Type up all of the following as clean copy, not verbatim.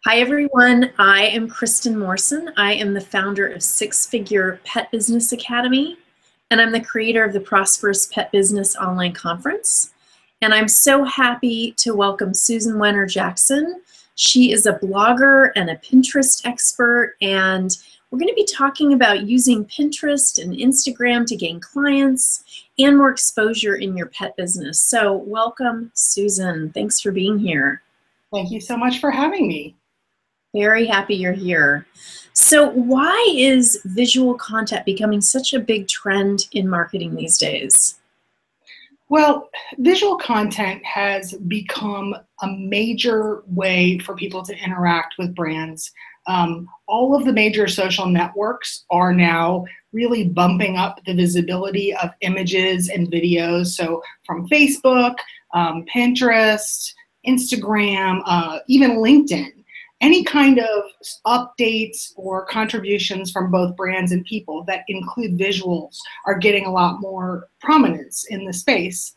Hi, everyone. I am Kristen Morrison. I am the founder of Six Figure Pet Business Academy, and I'm the creator of the Prosperous Pet Business Online Conference. And I'm so happy to welcome Susan Wenner Jackson. She is a blogger and a Pinterest expert, and we're going to be talking about using Pinterest and Instagram to gain clients and more exposure in your pet business. So welcome, Susan. Thanks for being here. Thank you so much for having me. Very happy you're here. So why is visual content becoming such a big trend in marketing these days? Well, visual content has become a major way for people to interact with brands. All of the major social networks are now really bumping up the visibility of images and videos. So from Facebook, Pinterest, Instagram, even LinkedIn. Any kind of updates or contributions from both brands and people that include visuals are getting a lot more prominence in the space.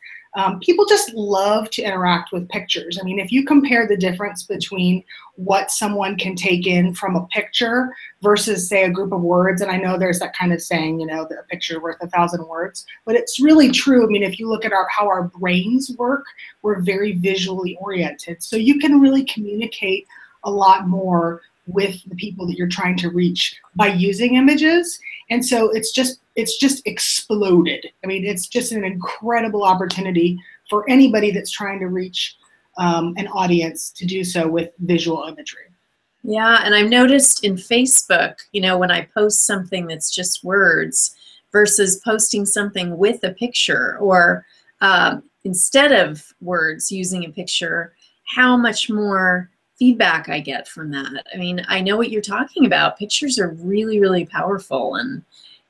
People just love to interact with pictures. I mean, if you compare the difference between what someone can take in from a picture versus, say, a group of words, and I know there's that kind of saying, you know, that a picture is worth 1,000 words, but it's really true. I mean, if you look at how our brains work, we're very visually oriented. So you can really communicate a lot more with the people that you're trying to reach by using images. And so it's just exploded. I mean, it's just an incredible opportunity for anybody that's trying to reach an audience to do so with visual imagery. Yeah, and I've noticed in Facebook, you know, when I post something that's just words versus posting something with a picture or instead of words using a picture, how much more feedback I get from that. I mean, I know what you're talking about. Pictures are really, really powerful. And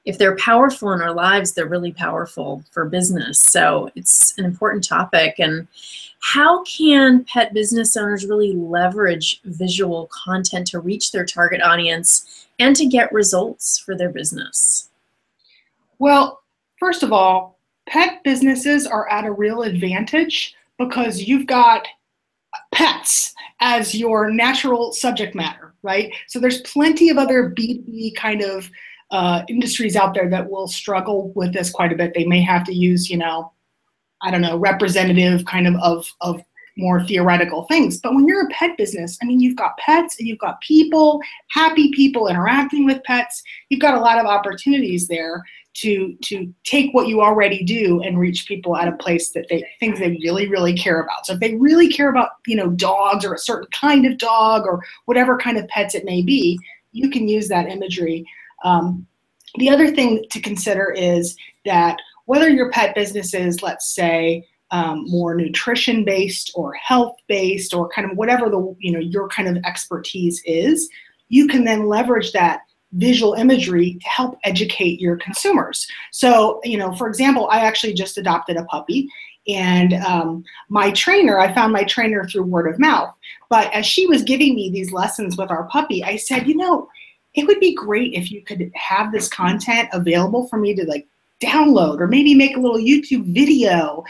if they're powerful in our lives, they're really powerful for business. So it's an important topic. And how can pet business owners really leverage visual content to reach their target audience and to get results for their business? Well, first of all, pet businesses are at a real advantage because you've got pets as your natural subject matter, right? So there's plenty of other B2B kind of industries out there that will struggle with this quite a bit. They may have to use, you know, I don't know, representative kind of more theoretical things. But when you're a pet business, I mean, you've got pets and you've got people, happy people interacting with pets. You've got a lot of opportunities there to take what you already do and reach people at a place that things they really, really care about. So if they really care about, you know, dogs or a certain kind of dog or whatever kind of pets it may be, you can use that imagery. The other thing to consider is that whether your pet business is, let's say, more nutrition-based or health-based or kind of whatever your kind of expertise is, you can then leverage that visual imagery to help educate your consumers. So, you know, for example, I actually just adopted a puppy, and I found my trainer through word of mouth. But as she was giving me these lessons with our puppy, I said, you know, it would be great if you could have this content available for me to like download or maybe make a little YouTube video.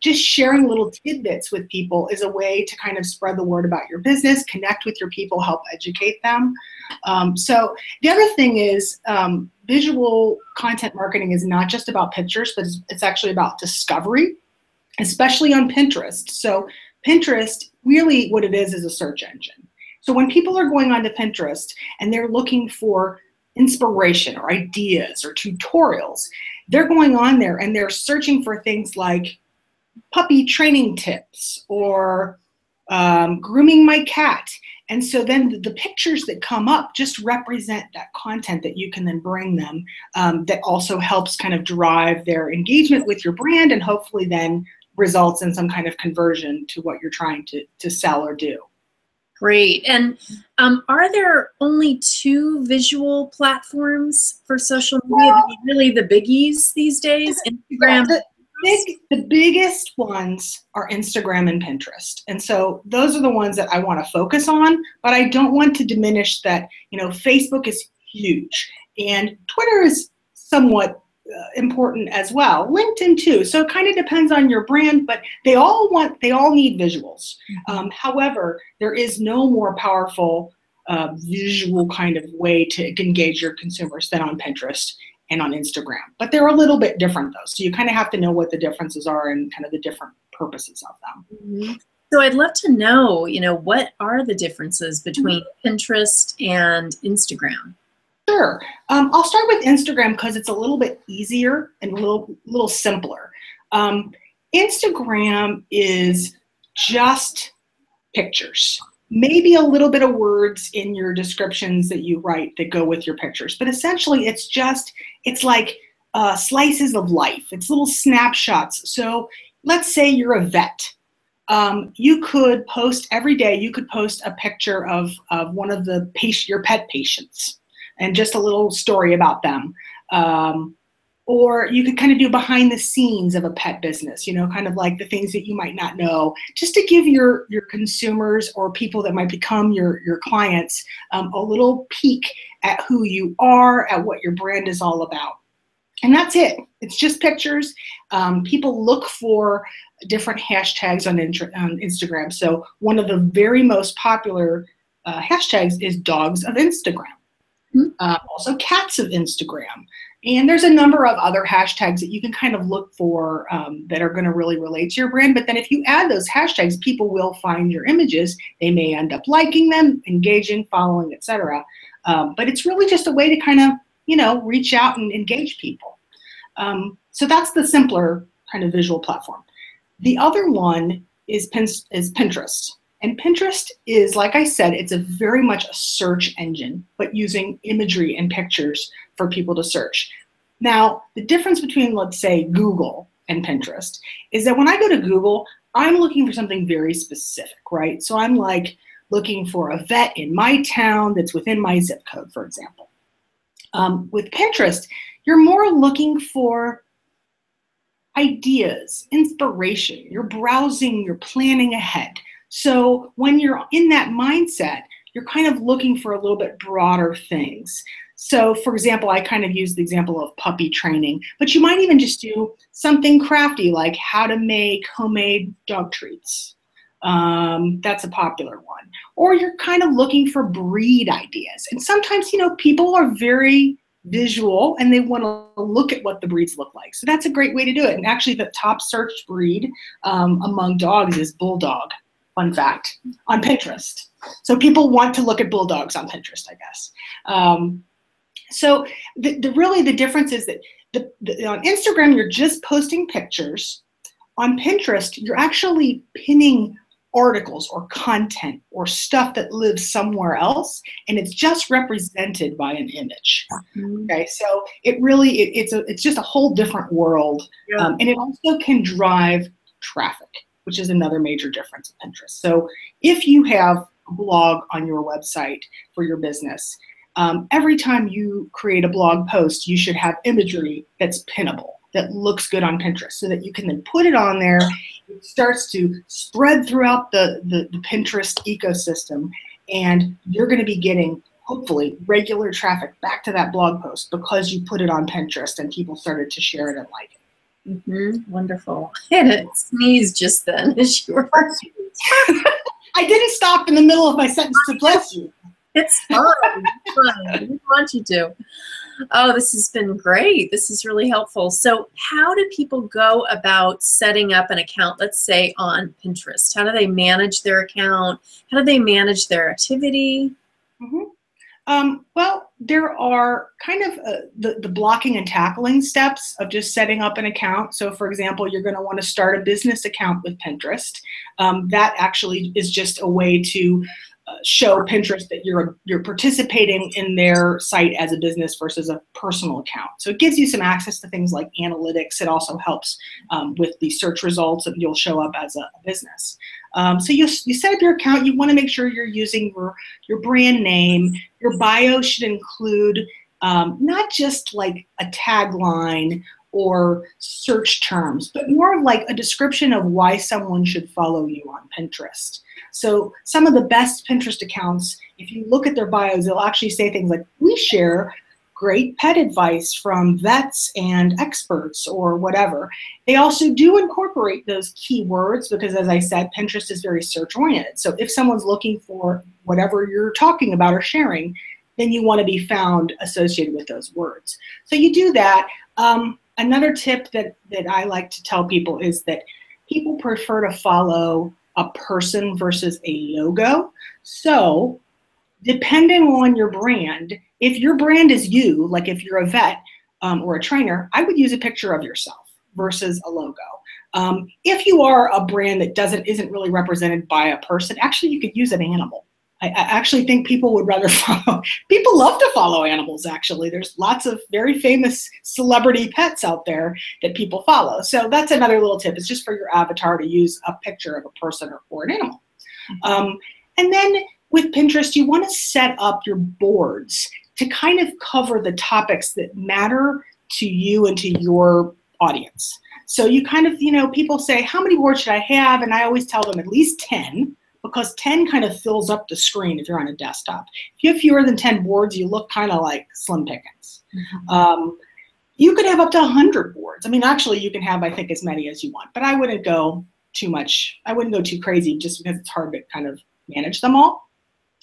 Just sharing little tidbits with people is a way to kind of spread the word about your business, connect with your people, help educate them. So the other thing is visual content marketing is not just about pictures, but it's actually about discovery, especially on Pinterest. So Pinterest, really what it is a search engine. So when people are going onto Pinterest and they're looking for inspiration or ideas or tutorials, they're going on there and they're searching for things like puppy training tips or grooming my cat. And so then the pictures that come up just represent that content that you can then bring them that also helps kind of drive their engagement with your brand and hopefully then results in some kind of conversion to what you're trying to sell or do. Great. And are there only 2 visual platforms for social media that are really the biggies these days? Instagram. The biggest ones are Instagram and Pinterest. And so those are the ones that I want to focus on, but I don't want to diminish that, you know, Facebook is huge and Twitter is somewhat important as well. LinkedIn too. So it kind of depends on your brand, but they all need visuals. However, there is no more powerful visual kind of way to engage your consumers than on Pinterest and on Instagram. But they're a little bit different though. So you kind of have to know what the differences are and kind of the different purposes of them. So I'd love to know, what are the differences between Pinterest and Instagram? Sure. I'll start with Instagram because it's a little bit easier and a little simpler. Instagram is just pictures. Maybe a little bit of words in your descriptions that you write that go with your pictures. But essentially, it's like slices of life. It's little snapshots. So let's say you're a vet. You could post every day, you could post a picture of one of your pet patients and just a little story about them. Or you could kind of do behind the scenes of a pet business, kind of like the things that you might not know, just to give your consumers or people that might become your clients a little peek at who you are, at what your brand is all about. And that's it. It's just pictures. People look for different hashtags on Instagram. So one of the very most popular hashtags is dogs of Instagram. Also cats of Instagram. And there's a number of other hashtags that you can kind of look for that are going to really relate to your brand. But then if you add those hashtags, people will find your images. They may end up liking them, engaging, following, etc. But it's really just a way to kind of, reach out and engage people. So that's the simpler kind of visual platform. The other one is Pinterest. And Pinterest is, like I said, it's very much a search engine, but using imagery and pictures for people to search. Now, the difference between, let's say, Google and Pinterest is that when I go to Google, I'm looking for something very specific, right? So I'm like looking for a vet in my town that's within my zip code, for example. With Pinterest, you're more looking for ideas, inspiration. You're browsing, you're planning ahead. So when you're in that mindset, you're kind of looking for a little bit broader things. So for example, I kind of use the example of puppy training, but you might even just do something crafty like how to make homemade dog treats. That's a popular one. Or you're kind of looking for breed ideas. And sometimes, people are very visual and they want to look at what the breeds look like. So that's a great way to do it. And actually the top searched breed among dogs is bulldog. Fun fact, on Pinterest. So people want to look at bulldogs on Pinterest, I guess. So really the difference is that on Instagram, you're just posting pictures. On Pinterest, you're actually pinning articles or content or stuff that lives somewhere else, and it's just represented by an image. Okay, so it's just a whole different world, and it also can drive traffic, which is another major difference of Pinterest. So if you have a blog on your website for your business, every time you create a blog post, you should have imagery that's pinnable, that looks good on Pinterest, so that you can then put it on there. It starts to spread throughout the Pinterest ecosystem, and you're going to be getting, hopefully, regular traffic back to that blog post because you put it on Pinterest and people started to share it and like it. Wonderful. And it sneezed just then as you were. I didn't stop in the middle of my sentence to bless you. It's fine. It's fine. I didn't want you to. Oh, this has been great. This is really helpful. So how do people go about setting up an account, let's say on Pinterest? How do they manage their account? How do they manage their activity? Well, there are kind of the blocking and tackling steps of just setting up an account. So for example, you're going to want to start a business account with Pinterest. That actually is just a way to show Pinterest that you're participating in their site as a business versus a personal account. So it gives you some access to things like analytics. It also helps with the search results, and you'll show up as a business. So you set up your account. You want to make sure you're using your brand name. Your bio should include not just like a tagline or search terms, but more of like a description of why someone should follow you on Pinterest. So some of the best Pinterest accounts, if you look at their bios, they'll actually say things like, we share great pet advice from vets and experts or whatever. They also do incorporate those keywords because, as I said, Pinterest is very search oriented. So if someone's looking for whatever you're talking about or sharing, then you want to be found associated with those words. So you do that. Another tip that I like to tell people is that people prefer to follow a person versus a logo. So depending on your brand, if your brand is you, like if you're a vet or a trainer, I would use a picture of yourself versus a logo. If you are a brand that isn't really represented by a person, actually you could use an animal. I actually think people would rather follow, people love to follow animals actually. There's lots of very famous celebrity pets out there that people follow. So that's another little tip. It's just for your avatar to use a picture of a person or an animal. And then with Pinterest, you want to set up your boards to kind of cover the topics that matter to you and to your audience. So you kind of, people say, how many boards should I have? And I always tell them at least 10, because 10 kind of fills up the screen if you're on a desktop. If you have fewer than 10 boards, you look kind of like slim pickings. You could have up to 100 boards. I mean, actually, you can have, I think, as many as you want, but I wouldn't go too much. I wouldn't go too crazy just because it's hard to kind of manage them all.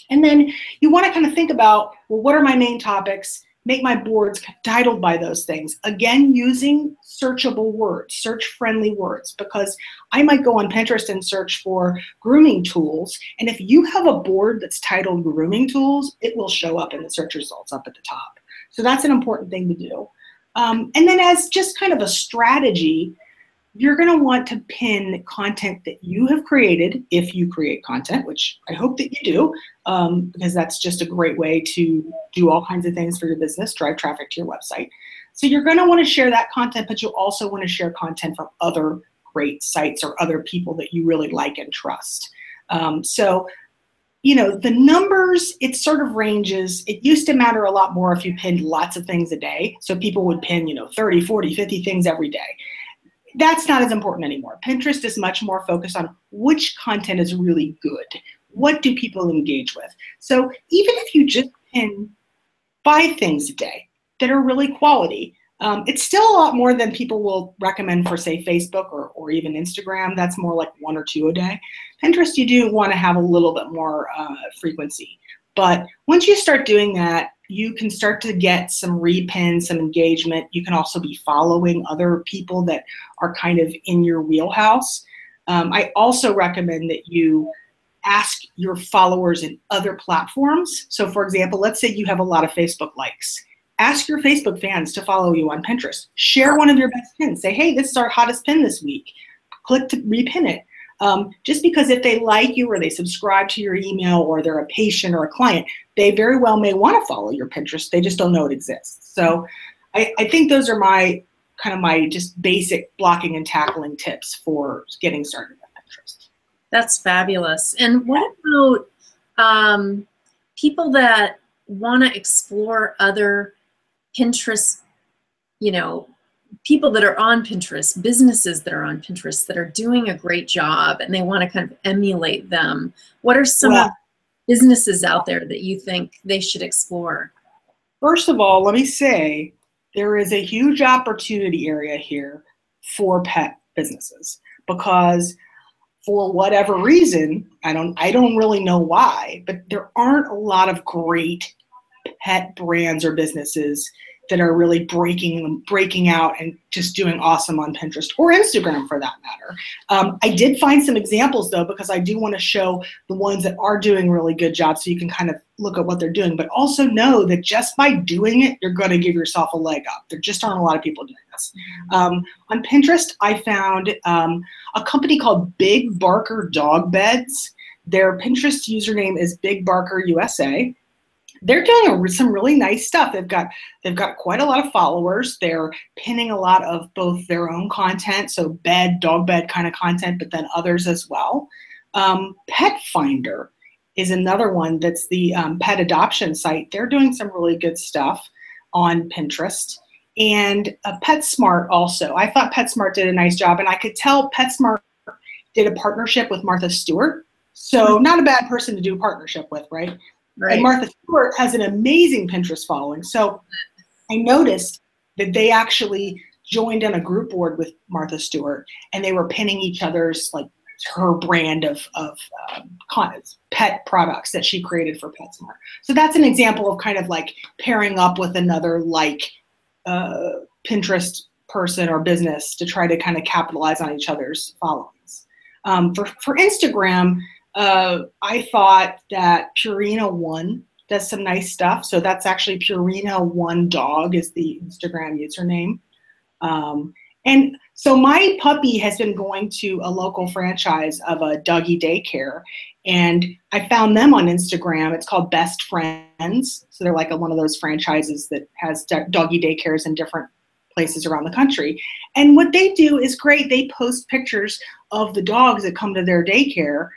And then you want to kind of think about, well, what are my main topics? Make my boards titled by those things. Again, using searchable words, search-friendly words, because I might go on Pinterest and search for grooming tools. And if you have a board that's titled grooming tools, it will show up in the search results up at the top. So that's an important thing to do. And then as just kind of a strategy, you're going to want to pin content that you have created, if you create content, which I hope that you do, because that's just a great way to do all kinds of things for your business, drive traffic to your website. So you're going to want to share that content, but you'll also want to share content from other great sites or other people that you really like and trust. So, the numbers, it sort of ranges. It used to matter a lot more if you pinned lots of things a day. So people would pin, 30, 40, 50 things every day. That's not as important anymore. Pinterest is much more focused on which content is really good. What do people engage with? So even if you just pin 5 things a day that are really quality, it's still a lot more than people will recommend for, say, Facebook or even Instagram. That's more like 1 or 2 a day. Pinterest, you do want to have a little bit more frequency. But once you start doing that, you can start to get some repins, some engagement. You can also be following other people that are kind of in your wheelhouse. I also recommend that you ask your followers in other platforms. So for example, let's say you have a lot of Facebook likes. Ask your Facebook fans to follow you on Pinterest. Share one of your best pins. Say, hey, this is our hottest pin this week. Click to repin it. Just because if they like you or they subscribe to your email or they're a patient or a client, they very well may want to follow your Pinterest. They just don't know it exists. So I think those are my just basic blocking and tackling tips for getting started with Pinterest. That's fabulous. And what about people that want to explore other Pinterest, people that are on Pinterest, businesses that are on Pinterest that are doing a great job and they want to kind of emulate them? What are some businesses out there that you think they should explore? First of all, let me say there is a huge opportunity area here for pet businesses, because for whatever reason, I don't really know why, but there aren't a lot of great pet brands or businesses that are really breaking out and just doing awesome on Pinterest or Instagram for that matter. I did find some examples though, because I do want to show the ones that are doing really good jobs so you can kind of look at what they're doing, but also know that just by doing it, you're going to give yourself a leg up. There just aren't a lot of people doing this. On Pinterest, I found a company called Big Barker Dog Beds. Their Pinterest username is Big Barker USA. They're doing some really nice stuff. They've got quite a lot of followers. They're pinning a lot of both their own content, so dog bed kind of content, but then others as well. Pet Finder is another one that's the pet adoption site. They're doing some really good stuff on Pinterest. And PetSmart also. I thought PetSmart did a nice job, and I could tell PetSmart did a partnership with Martha Stewart. So not a bad person to do a partnership with, right? Right. And Martha Stewart has an amazing Pinterest following. So I noticed that they actually joined on a group board with Martha Stewart, and they were pinning each other's, like, her brand of pet products that she created for PetSmart. So that's an example of kind of like pairing up with another like Pinterest person or business to try to kind of capitalize on each other's followings. For Instagram, I thought that Purina One does some nice stuff. So that's actually Purina One Dog is the Instagram username. And so my puppy has been going to a local franchise of a doggy daycare, and I found them on Instagram. It's called Best Friends. So they're like one of those franchises that has doggy daycares in different places around the country. And what they do is great. They post pictures of the dogs that come to their daycare,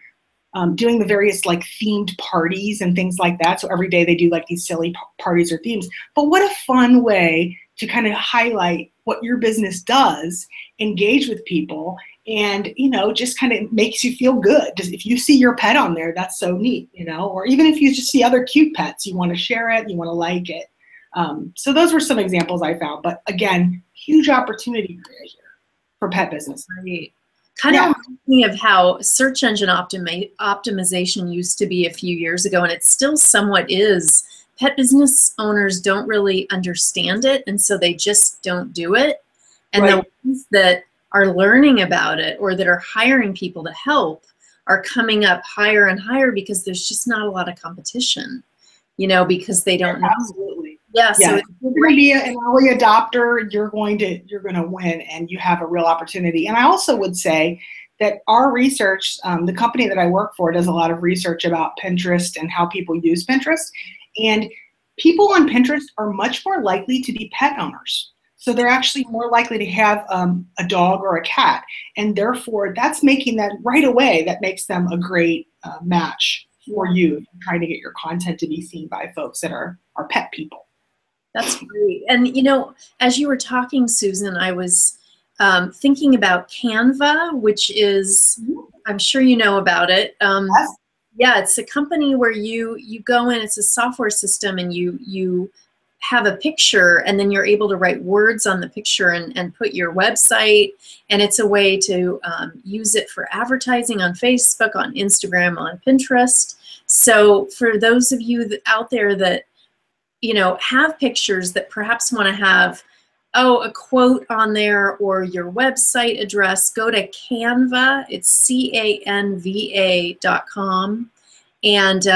doing the various like themed parties and things like that. So every day they do like these silly parties or themes. But what a fun way to kind of highlight what your business does, engage with people, and, you know, just kind of makes you feel good. Just if you see your pet on there, that's so neat, you know, or even if you just see other cute pets, you want to share it, you want to like it. So those were some examples I found, but again, huge opportunity here for pet business. Right. Kind of reminds me of how search engine optimization used to be a few years ago, and it still somewhat is. Pet business owners don't really understand it, and so they just don't do it. And the ones that are learning about it or that are hiring people to help are coming up higher and higher because there's just not a lot of competition, you know, because they don't know. Absolutely. Yeah. So if you're going to be an early adopter, you're going to win, and you have a real opportunity. And I also would say that our research, the company that I work for does a lot of research about Pinterest and how people use Pinterest. And people on Pinterest are much more likely to be pet owners. So they're actually more likely to have a dog or a cat. And therefore, that's making that right away, that makes them a great match for you, trying to get your content to be seen by folks that are pet people. That's great. And, you know, as you were talking, Susan, I was thinking about Canva, which is, I'm sure you know about it. Yes. Yeah, it's a company where you go in, it's a software system, and you have a picture, and then you're able to write words on the picture and put your website, and it's a way to use it for advertising on Facebook, on Instagram, on Pinterest. So for those of you out there that, you know, have pictures that perhaps want to have, a quote on there or your website address, go to Canva. It's canva.com, and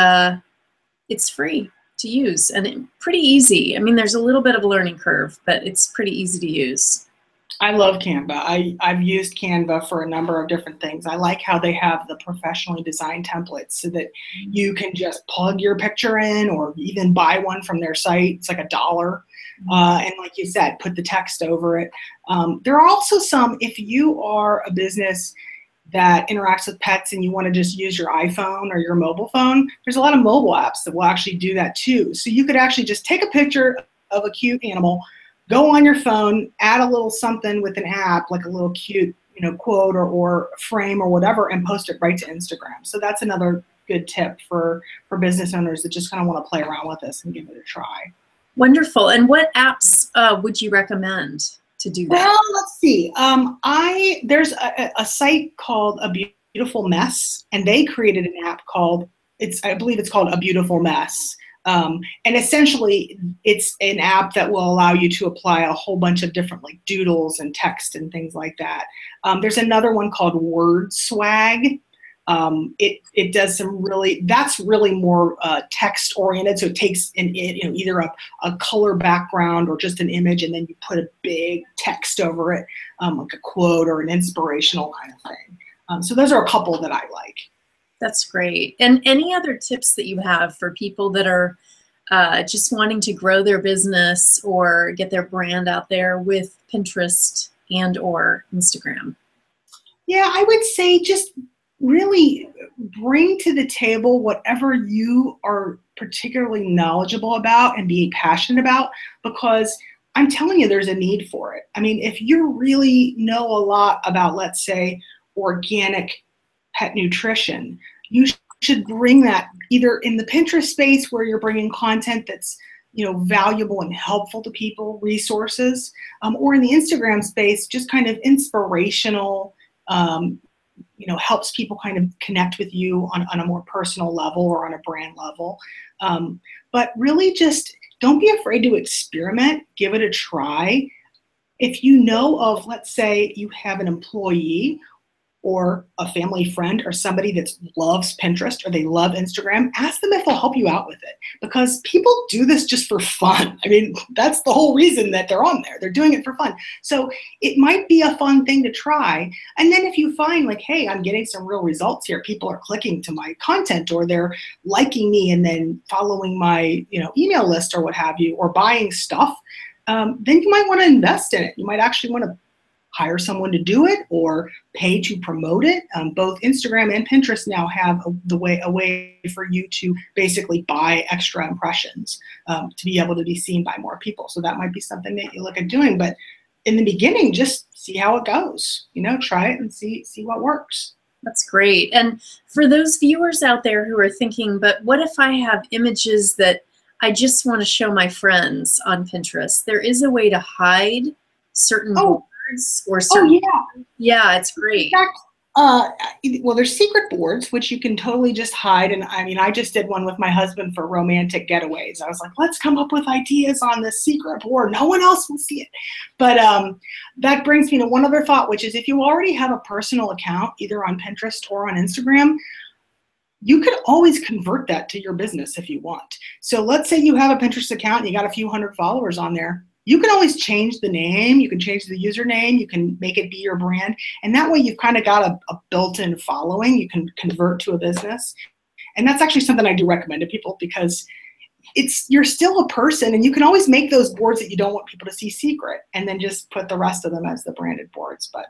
it's free to use and pretty easy. I mean, there's a little bit of a learning curve, but it's pretty easy to use. I love Canva. I've used Canva for a number of different things. I like how they have the professionally designed templates so that you can just plug your picture in or even buy one from their site. It's like $1. And like you said, put the text over it. There are also some, if you are a business that interacts with pets and you want to just use your iPhone or your mobile phone, there's a lot of mobile apps that will actually do that too. So you could actually just take a picture of a cute animal, go on your phone, add a little something with an app, like a little cute, you know, quote or frame or whatever, and post it right to Instagram. So that's another good tip for business owners that just kind of want to play around with this and give it a try. Wonderful. And what apps would you recommend to do that? Well, let's see. There's a site called A Beautiful Mess, and they created an app called, I believe it's called A Beautiful Mess. And essentially, it's an app that will allow you to apply a whole bunch of different like doodles and text and things like that. There's another one called Word Swag. It does some that's really more text oriented. So it takes either a color background or just an image, and then you put a big text over it, like a quote or an inspirational kind of thing. So those are a couple that I like. That's great. And any other tips that you have for people that are just wanting to grow their business or get their brand out there with Pinterest and or Instagram? Yeah, I would say just really bring to the table whatever you are particularly knowledgeable about and be passionate about, because I'm telling you, there's a need for it. I mean, if you really know a lot about, let's say, organic pet nutrition, you should bring that either in the Pinterest space where you're bringing content that's valuable and helpful to people resources, or in the Instagram space, just kind of inspirational, helps people kind of connect with you on a more personal level or on a brand level. But really just don't be afraid to experiment, give it a try. If you know of, let's say you have an employee or a family friend or somebody that loves Pinterest or they love Instagram, ask them if they'll help you out with it, because people do this just for fun. I mean, that's the whole reason that they're on there. They're doing it for fun. So it might be a fun thing to try. And then if you find like, hey, I'm getting some real results here, people are clicking to my content or they're liking me and then following my email list or what have you, or buying stuff, then you might want to invest in it. You might actually want to hire someone to do it or pay to promote it. Both Instagram and Pinterest now have a way for you to basically buy extra impressions to be able to be seen by more people. So that might be something that you look at doing. But in the beginning, just see how it goes. Try it and see what works. That's great. And for those viewers out there who are thinking, but what if I have images that I just want to show my friends on Pinterest? There is a way to hide certain words or certain. Yeah, it's great. In fact, well, there's secret boards, which you can totally just hide. And I mean, I just did one with my husband for romantic getaways. I was like, let's come up with ideas on this secret board. No one else will see it. But that brings me to one other thought, which is if you already have a personal account, either on Pinterest or on Instagram, you could always convert that to your business if you want. So let's say you have a Pinterest account and you got a few hundred followers on there. You can always change the name, you can change the username, you can make it be your brand, and that way you've kind of got a built-in following you can convert to a business. And that's actually something I do recommend to people, because you're still a person and you can always make those boards that you don't want people to see secret and then just put the rest of them as the branded boards. But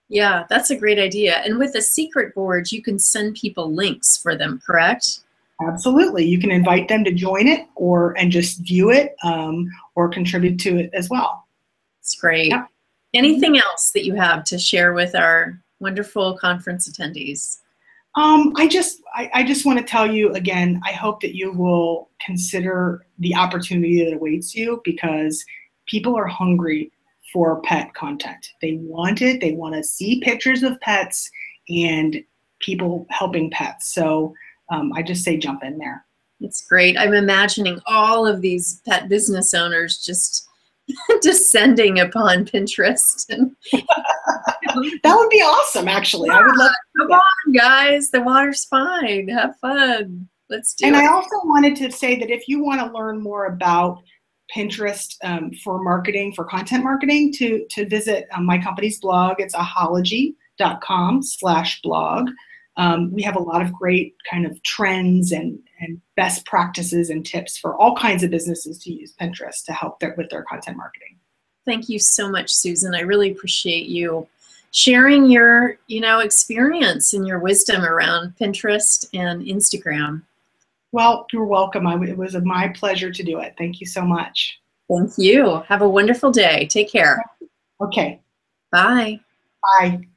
yeah, that's a great idea. And with the secret boards, you can send people links for them, correct? Absolutely. You can invite them to join it and just view it or contribute to it as well. That's great. Yeah. Anything else that you have to share with our wonderful conference attendees? I just want to tell you again, I hope that you will consider the opportunity that awaits you, because people are hungry for pet content. They want it. They want to see pictures of pets and people helping pets. So I just say jump in there. It's great. I'm imagining all of these pet business owners just descending upon Pinterest. And, that would be awesome, actually. I would love to. Come on, guys. The water's fine. Have fun. Let's do it. And I also wanted to say that if you want to learn more about Pinterest for marketing, for content marketing, to visit my company's blog. It's ahology.com/blog. We have a lot of great kind of trends and best practices and tips for all kinds of businesses to use Pinterest to help with their content marketing. Thank you so much, Susan. I really appreciate you sharing your experience and your wisdom around Pinterest and Instagram. Well, you're welcome. It was my pleasure to do it. Thank you so much. Thank you. Have a wonderful day. Take care. Okay. Bye. Bye.